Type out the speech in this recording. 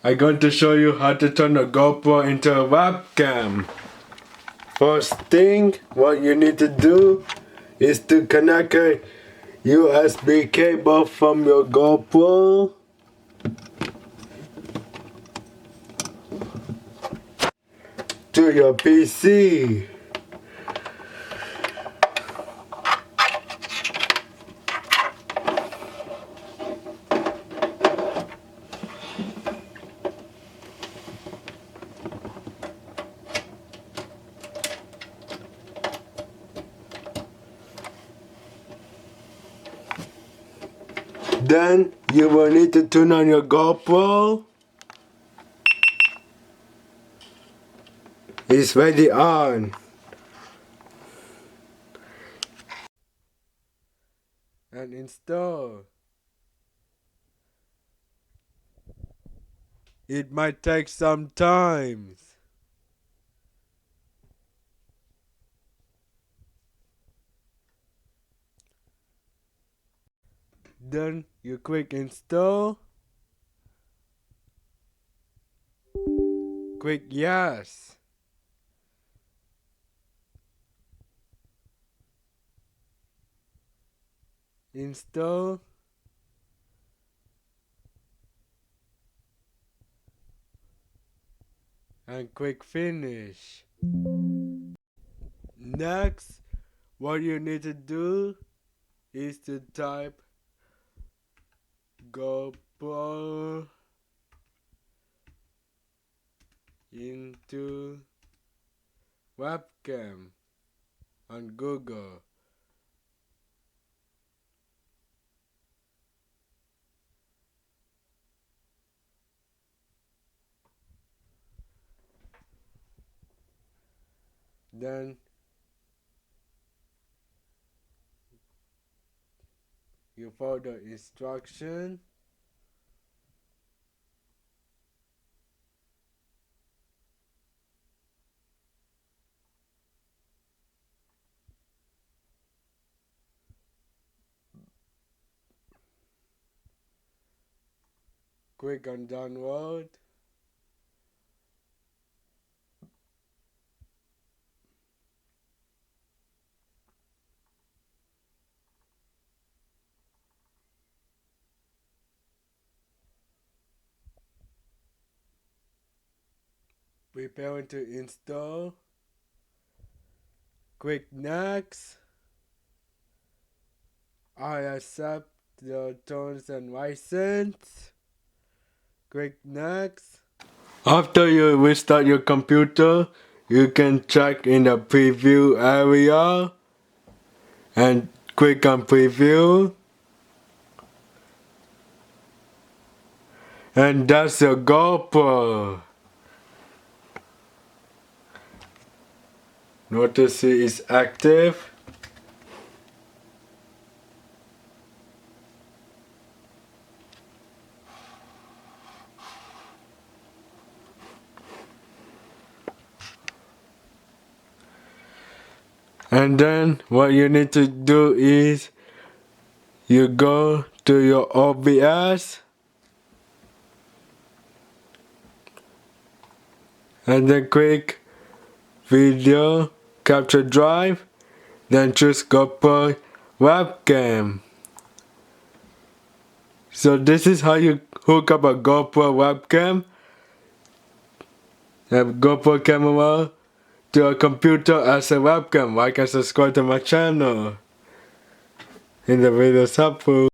I'm going to show you how to turn a GoPro into a webcam. First thing, what you need to do is to connect a USB cable from your GoPro to your PC. Then you will need to turn on your GoPro. It's ready on. And install. It might take some time. Then you click install. Click yes. Install. And click finish. Next, what you need to do is to type GoPro into webcam on Google. Then you follow the instruction. Click on download. Preparing to install. Click next. I accept the terms and license. Click next. After you restart your computer, you can check in the preview area and click on preview. And that's your GoPro. Notice it is active. And then what you need to do is you go to your OBS and then click video capture drive, then choose GoPro webcam. So this is how you hook up a GoPro webcam, a GoPro camera to a computer as a webcam. Like and subscribe to my channel. In the video helpful.